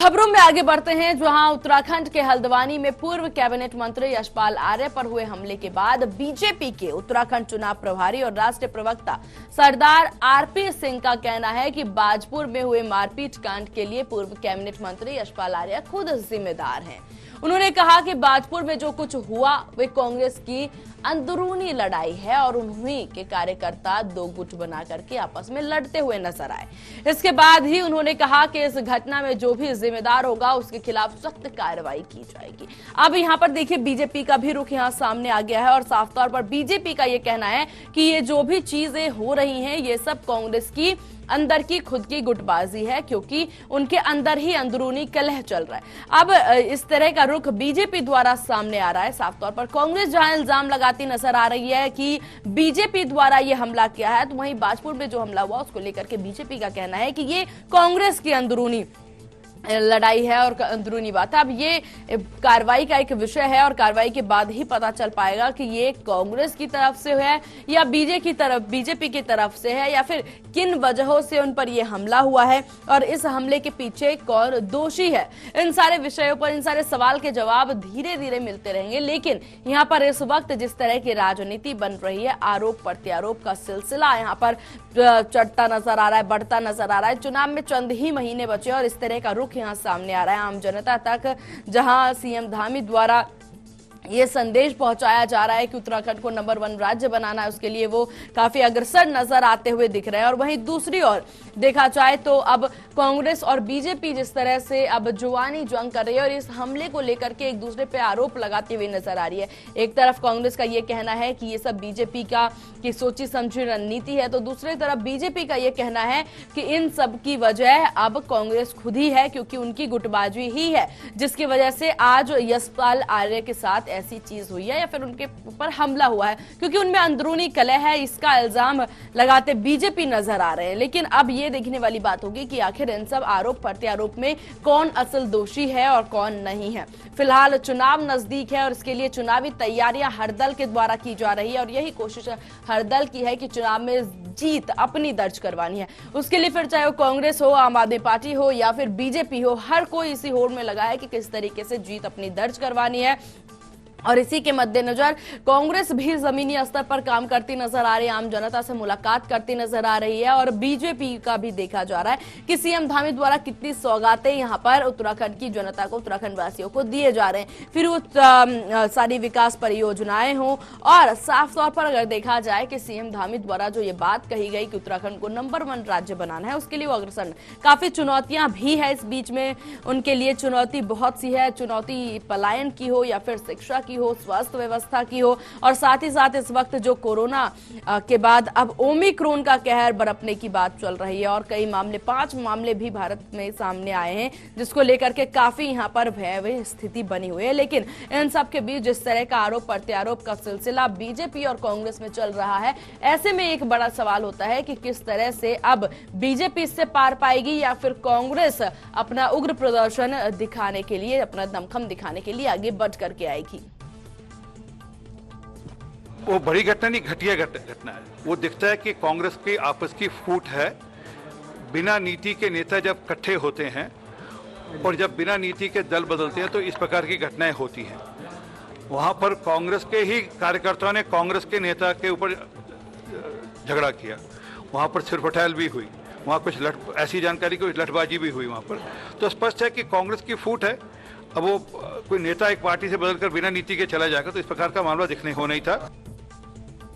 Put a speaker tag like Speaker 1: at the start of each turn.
Speaker 1: खबरों में आगे बढ़ते हैं, जहां उत्तराखंड के हल्द्वानी में पूर्व कैबिनेट मंत्री यशपाल आर्य पर हुए हमले के बाद बीजेपी के उत्तराखंड चुनाव प्रभारी और राष्ट्रीय प्रवक्ता सरदार आरपी सिंह का कहना है कि बाजपुर में हुए मारपीट कांड के लिए पूर्व कैबिनेट मंत्री यशपाल आर्य खुद जिम्मेदार हैं। उन्होंने कहा कि बाजपुर में जो कुछ हुआ वे कांग्रेस की अंदरूनी लड़ाई है और उन्हीं के कार्यकर्ता दो गुट बना करके आपस में लड़ते हुए नजर आए। इसके बाद ही उन्होंने कहा कि इस घटना में जो भी जिम्मेदार होगा उसके खिलाफ सख्त कार्रवाई की जाएगी। अब यहाँ पर देखिए बीजेपी का भी रुख यहाँ सामने आ गया है और साफ तौर पर बीजेपी का ये कहना है कि ये जो भी चीजें हो रही हैं ये सब कांग्रेस की अंदर की खुद की गुटबाजी है, क्योंकि उनके अंदर ही अंदरूनी कलह चल रहा है। अब इस तरह का रुख बीजेपी द्वारा सामने आ रहा है। साफ तौर पर कांग्रेस जहां इल्जाम लगाती नजर आ रही है कि बीजेपी द्वारा ये हमला किया है, तो वहीं बाजपुर में जो हमला हुआ उसको लेकर के बीजेपी का कहना है कि ये कांग्रेस की अंदरूनी लड़ाई है और अंदरूनी बात है। अब ये कार्रवाई का एक विषय है और कार्रवाई के बाद ही पता चल पाएगा कि ये कांग्रेस की तरफ से है या बीजेपी की तरफ से है या फिर किन वजहों से उन पर यह हमला हुआ है और इस हमले के पीछे कौन दोषी है। इन सारे विषयों पर, इन सारे सवाल के जवाब धीरे धीरे मिलते रहेंगे। लेकिन यहाँ पर इस वक्त जिस तरह की राजनीति बन रही है, आरोप प्रत्यारोप का सिलसिला यहाँ पर चढ़ता नजर आ रहा है, बढ़ता नजर आ रहा है। चुनाव में चंद ही महीने बचे और इस तरह का रुख यहां सामने आ रहा है आम जनता तक, जहां सीएम धामी द्वारा ये संदेश पहुंचाया जा रहा है कि उत्तराखंड को नंबर 1 राज्य बनाना है। उसके लिए वो काफी अग्रसर नजर आते हुए दिख रहे हैं। और वहीं दूसरी ओर देखा जाए तो अब कांग्रेस और बीजेपी जिस तरह से अब जुबानी जंग कर रही है और इस हमले को लेकर के एक दूसरे पे आरोप लगाती हुई नजर आ रही है। एक तरफ कांग्रेस का ये कहना है कि ये सब बीजेपी की सोची समझी रणनीति है, तो दूसरी तरफ बीजेपी का ये कहना है कि इन सब की वजह अब कांग्रेस खुद ही है, क्योंकि उनकी गुटबाजी ही है जिसकी वजह से आज यशपाल आर्य के साथ ऐसी चीज हुई है या फिर उनके ऊपर हमला हुआ है, क्योंकि उनमें अंदरूनी कलह है। इसका इल्जाम लगाते बीजेपी नजर आ रहे हैं। लेकिन अब ये देखने वाली बात होगी कि आखिर इन सब आरोप प्रत्यारोप में कौन असल दोषी है और कौन नहीं है। फिलहाल चुनाव नजदीक है और इसके लिए चुनावी तैयारियां हर दल के द्वारा की जा रही है और यही कोशिश हर दल की है कि चुनाव में जीत अपनी दर्ज करवानी है। उसके लिए फिर चाहे वो कांग्रेस हो, आम आदमी पार्टी हो या फिर बीजेपी हो, हर कोई इसी होड़ में लगा है कि किस तरीके से जीत अपनी दर्ज करवानी है। और इसी के मद्देनजर कांग्रेस भी जमीनी स्तर पर काम करती नजर आ रही है, आम जनता से मुलाकात करती नजर आ रही है और बीजेपी का भी देखा जा रहा है कि सीएम धामी द्वारा कितनी सौगातें यहां पर उत्तराखंड की जनता को, उत्तराखंड वासियों को दिए जा रहे हैं। फिर वो सारी विकास परियोजनाएं हों और साफ तौर पर अगर देखा जाए कि सीएम धामी द्वारा जो ये बात कही गई कि उत्तराखंड को नंबर 1 राज्य बनाना है, उसके लिए वो अग्रसर। काफी चुनौतियां भी है इस बीच में, उनके लिए चुनौती बहुत सी है। चुनौती पलायन की हो या फिर शिक्षा की हो, स्वास्थ्य व्यवस्था की हो और साथ ही साथ इस वक्त जो कोरोना के बाद अब ओमिक्रॉन का कहर बरपने की बात चल रही है और कई मामले, 5 मामले भी भारत में सामने आए हैं, जिसको लेकर के काफी यहां पर भयावह स्थिति बनी हुई है। लेकिन इन सब के बीच जिस तरह का आरोप प्रत्यारोप का सिलसिला बीजेपी और कांग्रेस में चल रहा है, ऐसे में एक बड़ा सवाल होता है कि किस तरह से अब बीजेपी इससे पार पाएगी या फिर कांग्रेस अपना उग्र प्रदर्शन दिखाने के लिए, अपना दमखम दिखाने के लिए आगे बढ़ करके आएगी।
Speaker 2: वो बड़ी घटना नहीं, घटिया घटना है। वो दिखता है कि कांग्रेस की आपस की फूट है। बिना नीति के नेता जब इकट्ठे होते हैं और जब बिना नीति के दल बदलते हैं तो इस प्रकार की घटनाएं होती हैं। वहां पर कांग्रेस के ही कार्यकर्ताओं ने कांग्रेस के नेता के ऊपर झगड़ा किया, वहां पर सिरफटैल भी हुई, वहां कुछ ऐसी जानकारी कुछ लठबाजी भी हुई वहां पर। तो स्पष्ट है कि कांग्रेस की फूट है। अब वो कोई नेता एक पार्टी से बदलकर बिना नीति के चला जाएगा तो इस प्रकार का मामला दिखने हो नहीं था।